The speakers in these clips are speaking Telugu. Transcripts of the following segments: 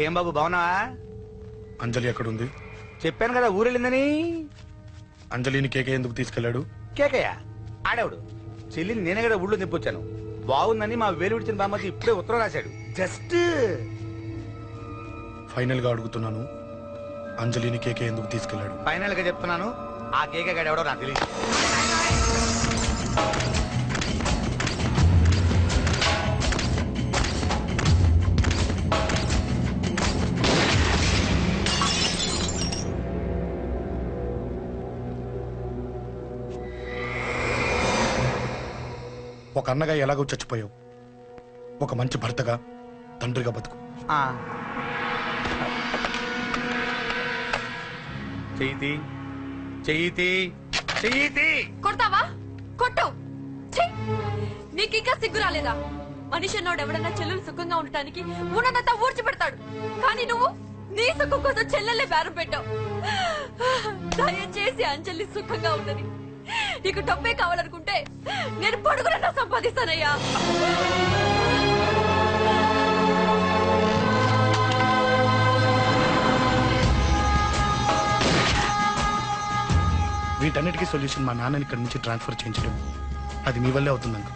ఏం బాబు బాగున్నావా? అంజలి ఎక్కడుంది? చెప్పాను కదా ఊరెళ్ళిందని. అంజలిని కేకే ఎందుకు తీసుకెళ్లాడు? కేకయ్య ఆడేవాడు. చెల్లిని నేనే కదా ఊళ్ళో నింపొచ్చాను. బాగుందని మా వేలు విడిచిన బామ్మతి ఇప్పుడే ఉత్తరం రాశాడు. జస్ట్ ఫైనల్ గా అడుగుతున్నాను, అంజలిని కేకే ఎందుకు తీసుకెళ్లాడు? ఫైనల్ గా చెప్తున్నాను, ఆ కేకే గాడు ఎవడో నాకు తెలియదు. ఒక అన్నగా ఎలాగో చచ్చిపోయావు, ఒక మంచి భర్తగా తండ్రిగా బతుకు. చెయ్యితి చెయ్యితి చెయ్యితి. కొడతావా? కొట్టు. నీకింకా సిగ్గు రాలేదా? మనిషి అన్నోడు ఎవడన్నా చెల్లెలు సుఖంగా ఉండటానికి ఉన్నదంతా ఊడ్చి పెడతాడు. కానీ నువ్వు నీ సుఖం కోసం చెల్లెల్లే బేరం పెట్టావు. దయచేసి అంజలి సుఖంగా ఉండని. నీకు డబ్బే కావాలనుకుంటే నేను పొడుగునన్నా సంపాదిస్తానయ్యా. వీటన్నిటికీ సొల్యూషన్ మా నాన్నని ఇక్కడి నుంచి ట్రాన్స్ఫర్ చేయించడం. అది మీ వల్లే అవుతుందంక.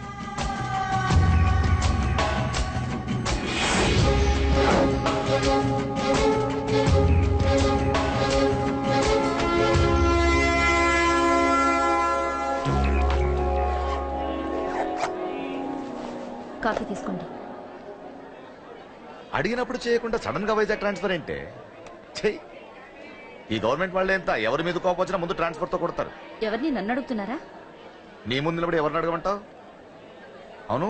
కాఫీ తీసుకోండి. అడిగినప్పుడు చేయకుండా సడన్ గా వైజాగ్ ట్రాన్స్ఫర్ ఏంటే? చెయ్యి. ఈ గవర్నమెంట్ వాళ్ళే ఎంత, ఎవరి మీద కోపం వచ్చినా ముందు ట్రాన్స్ఫర్ తో కొడతారు. ఎవరిని నన్ను అడుగుతున్నారా? నీ ముందు నిలబడి ఎవరిని అడగమంటావు? అవును,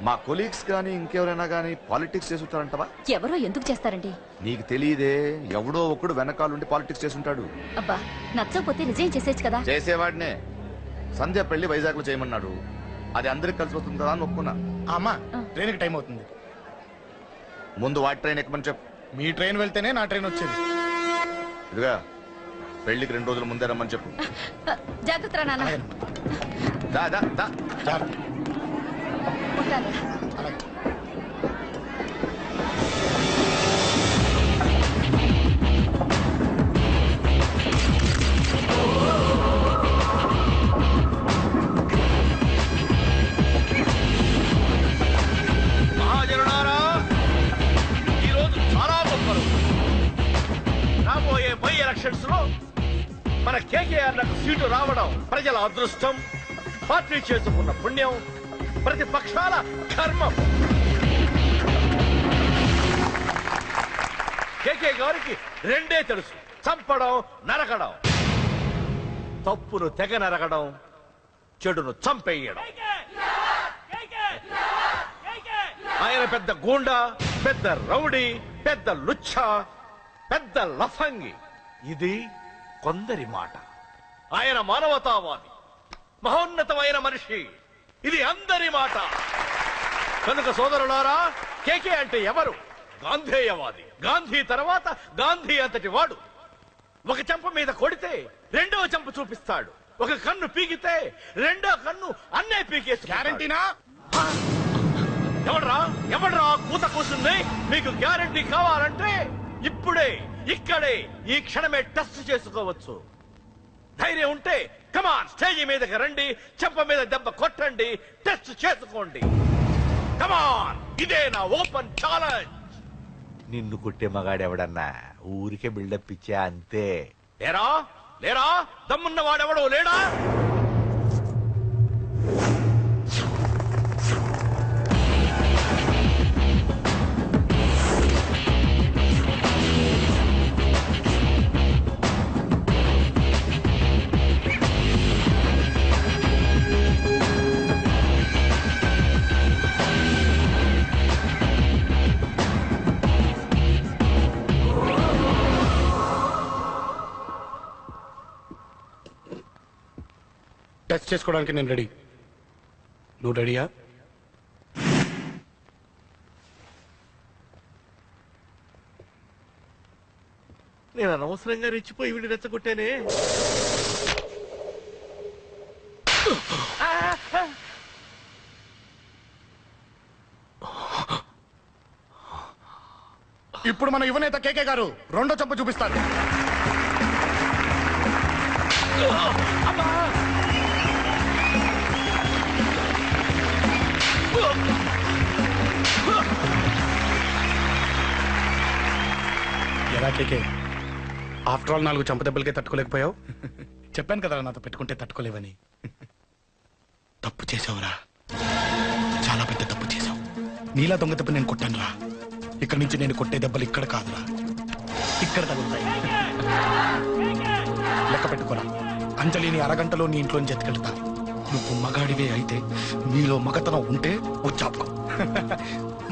మా కొలీగ్స్ కానీ ఇంకెవరైనా కానీ పాలిటిక్స్ చేస్తుంటారంటవా? ఎవరో ఎందుకు చేస్తారండి? నీకు తెలియదే, ఎవడో ఒకడు వెనకాలండి పాలిటిక్స్ చేస్తుంటాడు. అబ్బా, నచ్చకపోతే రిజైన్ చేసేచ్చు కదా. చేసేవాడినే. సంధ్య పెళ్లి వైజాగ్ లో చేయమన్నాడు. అది అందరికి కలిసి వస్తుంది కదా అని ఒప్పుకున్నా. అమ్మా, ట్రైన్కి టైం అవుతుంది. ముందు వాటి ట్రైన్ ఎక్కమని చెప్పు. మీ ట్రైన్ వెళ్తేనే నా ట్రైన్ వచ్చేది. ఇదిగా పెళ్లికి 2 రోజుల ముందే రమ్మని చెప్పు. జాగ్రత్త నాన్న. దా దా దా. ఉంటాను. మహాజనులారా, ఈరోజు చాలా గొప్ప రోజు. రాబోయే బై ఎలక్షన్స్ లో మన కేకేఆర్ లకు సీటు రావడం ప్రజల అదృష్టం, పార్టీ చేసుకున్న పుణ్యం, ప్రతిపక్షాల కర్మం. కేకే గారికి రెండే తెలుసు: చంపడం, నరకడం. తప్పును తెగ నరకడం, చెడును చంపేయడం. ఆయన పెద్ద గూండా, పెద్ద రౌడీ, పెద్ద లుచ్చ, పెద్ద లఫంగి. ఇది కొందరి మాట. ఆయన మానవతావాది, మహోన్నతమైన మనిషి. ఇది అందరి మాట. కనుక సోదరులారా, కేకే అంటే ఎవరు? గాంధేయవాది. గాంధీ తర్వాత గాంధీ అంతటి వాడు. ఒక చెంప మీద కొడితే రెండవ చెంప చూపిస్తాడు. ఒక కన్ను పీకితే రెండో కన్ను అన్నే పీకేసి. గ్యారంటీనా? ఎవడ్రా కూత కూసింది? మీకు గ్యారంటీ కావాలంటే ఇప్పుడే, ఇక్కడే, ఈ క్షణమే టెస్ట్ చేసుకోవచ్చు. ధైర్యం ఉంటే కమాన్, స్టేజీ మీదకి రండి, చెంప మీద దెబ్బ కొట్టండి, టెస్ట్ చేసుకోండి. కమాన్, ఇదే నా ఓపెన్ ఛాలెంజ్. నిన్ను కొట్టే మగాడెవడన్నా ఊరికే బిల్డప్ ఇచ్చా అంతే. లేరా లేరా, దమ్మున్న వాడెవడో లేడా? టచ్ చేసుకోవడానికి నేను రెడీ. నువ్వు రెడీయా? నేను అనవసరంగా రెచ్చిపోయి వీడిని రెచ్చగొట్టానే. ఇప్పుడు మన యువనేత కేకే గారు రెండో చంప చూపిస్తారు. ఎలా కేకే, ఆఫ్టర్ ఆల్ 4 చంప దెబ్బలకే తట్టుకోలేకపోయావు? చెప్పాను కదా నాతో పెట్టుకుంటే తట్టుకోలేవని. తప్పు చేసావురా, చాలా పెద్ద తప్పు చేసావు. నీలా దొంగ దెబ్బ నేను కొట్టానురా. ఇక్కడి నుంచి నేను కొట్టే దెబ్బలు ఇక్కడ కాదురా, ఇక్కడ తగులుతాయి. లెక్క పెట్టుకోరా, అంజలిని అరగంటలో నీ ఇంట్లోంచి ఎత్తుకెళ్తా. నువ్వు మగాడివే అయితే, నీలో మగతనం ఉంటే వచ్చాపుకో.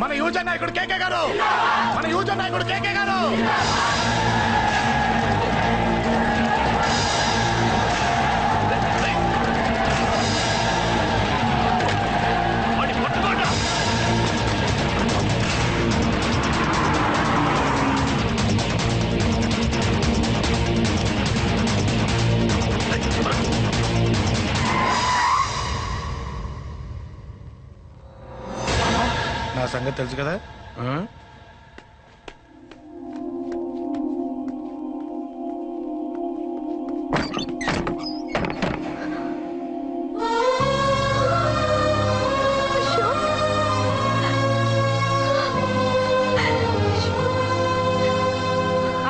మన యువజన నాయకుడు కేకే గారు, మన యువజన నాయకుడు కేకే గారు. నా సంగతి తెలుసు కదా.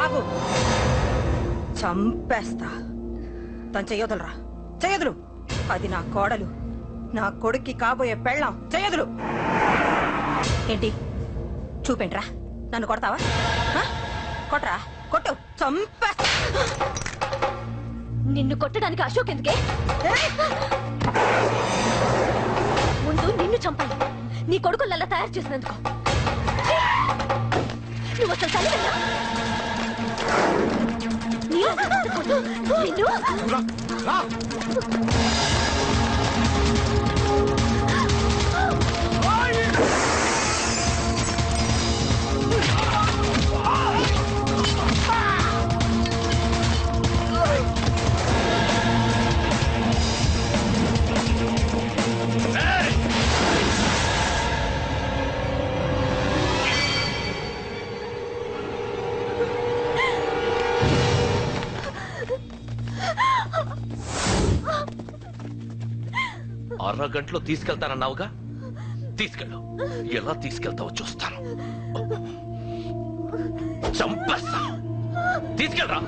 ఆగు, చంపేస్తా. తను చెయ్యొదలరా, చెయ్యదులు. అది నా కోడలు, నా కొడుక్కి కాబోయే పెళ్ళాం. చెయ్యదులు. ఏంటి చూపేంట్రా? నన్ను కొడతావా? కొట్రా, కొట్టు, చంపేస్తా. నిన్ను కొట్టడానికి అశోక్ ఎందుకే? ముందు నిన్ను చంపాలి, నీ కొడుకులల్లా తయారు చేసినందుకు. నువ్వు అసలు చదివేనా? నిన్ను అరగంటలో తీసుకెళ్తానన్నావుగా, తీసుకెళ్ళు. ఎలా తీసుకెళ్తావో చూస్తాను. చంపేస్తా, తీసుకెళ్ళరా.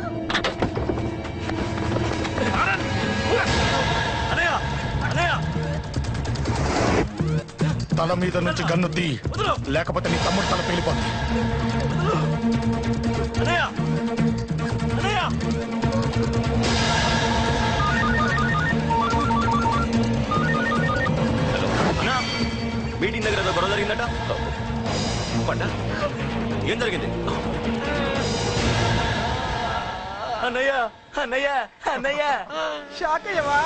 తల మీద నుంచి గన్ను తీ, లేకపోతే నీ తమ్ముడు తల పేలిపోతుంది. మీటింగ్ దగ్గర ఏదో గొడవ జరిగిందట. పంట ఏం జరిగింది? అన్నయ్య అన్నయ్య అన్నయ్య, షాక్ అయ్యవా?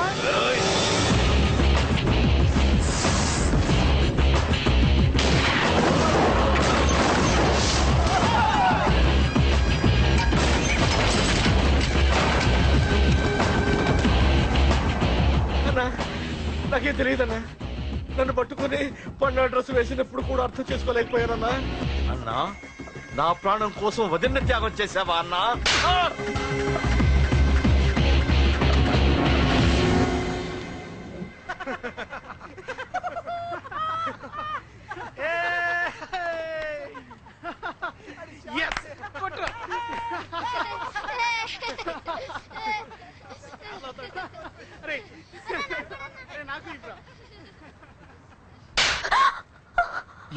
నాకేం తెలియదన్నా. నన్ను పట్టుకుని పండుగ డ్రెస్ వేసినప్పుడు కూడా అర్థం చేసుకోలేకపోయానన్నా. అన్నా, నా ప్రాణం కోసం వదిన త్యాగం చేసావా అన్నా?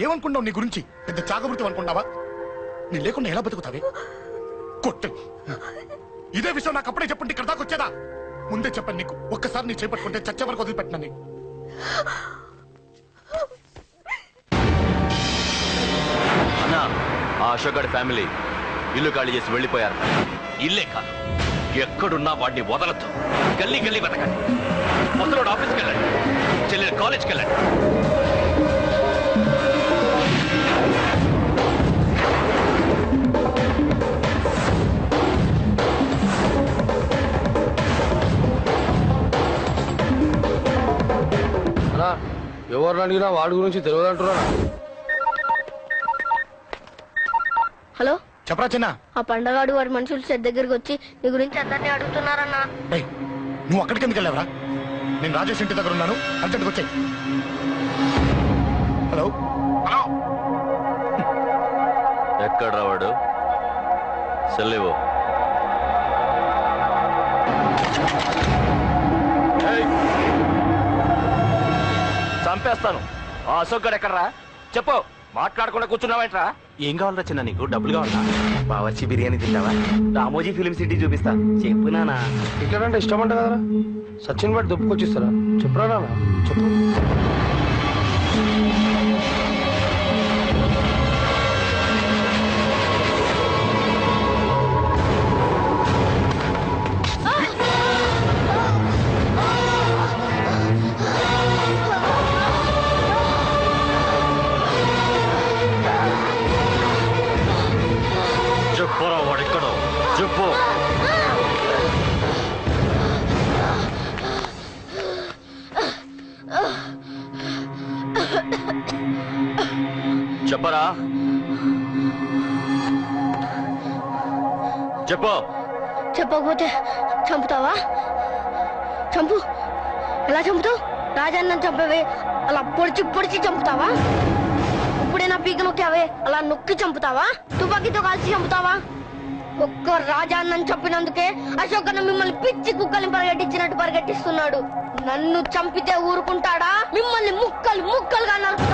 ఏమనుకున్నావు నీ గురించి? పెద్ద చాగబృతం అనుకున్నావా? నీ లేకుండా ఎలా బతుకుతావే? కొట్టు. ఇదే విషయం నాకు అప్పుడే చెప్పండి, ఇక్కడ దాకా వచ్చేదా? ముందే చెప్పండి నీకు. ఒక్కసారి నీ చేపట్టుకుంటే చచ్చే వరకు వదిలిపెట్టినా నీకు. అన్నా, ఆ అశోక్ గారి ఫ్యామిలీ ఇల్లు ఖాళీ చేసి వెళ్ళిపోయారు. ఇల్లే కాదు, ఎక్కడున్నా వాడిని వదలద్దు. గల్లీ గల్లీ వెతకండి. ముసలోడు ఆఫీస్కి వెళ్ళండి, చెల్లెలు కాలేజ్కి వెళ్ళండి. ఎవరిని అడిగినా వాడి గురించి తెలియదంటున్నా. హలో చెప్పరా చిన్న. ఆ పండగాడు వారి మనుషులు సెట్ దగ్గరికి వచ్చి నీ గురించి అందరినీ అడుగుతున్నారన్నా. ఏయ్, నువ్వు అక్కడికి ఎందుకు వెళ్ళావరా? నేను రాజేష్ ఇంటి దగ్గర ఉన్నాను, అర్జెంట్గా వచ్చాయి. హలో హలో, ఎక్కడ రావాడు? సెల్లివో. చంపేస్తాను. ఆ అశోక్ గడు ఎక్కడరా? చెప్పు. మాట్లాడకుండా కూర్చున్నావేంట్రా? ఏం కావాలరా చిన్న నీకు? డబ్బులు కావాలా? బావర్చి బిర్యానీ తింటావా? రామోజీ ఫిలిం సిటీ చూపిస్తా. చెప్పు నానా. టికెట్ అంటే ఇష్టం అంట కదరా? సచిన్ బట్టి దుప్పుకొచ్చిస్తారా? చెప్పురా నాన్న, చెప్పు. చెప్పురా వాడెక్కడో చెప్పు. చెప్పరా, చెప్పు. చెప్పకపోతే చంపుతావా? చంపు. ఎలా చంపుతావు? రాజాన్న చంపవే అలా పొడిచి పొడిచి చంపుతావా? ఇప్పుడైనా పీక నొక్కావే అలా నొక్కి చంపుతావా? తుపాకీతో కాల్చి చంపుతావా? ఒక్క రాజాన్నని చంపినందుకే అశోక్ అన్న మిమ్మల్ని పిచ్చి కుక్కల్ని పరిగెట్టించినట్టు పరిగెట్టిస్తున్నాడు. నన్ను చంపితే ఊరుకుంటాడా? మిమ్మల్ని ముక్కలు ముక్కలుగా నరుకుతాడు.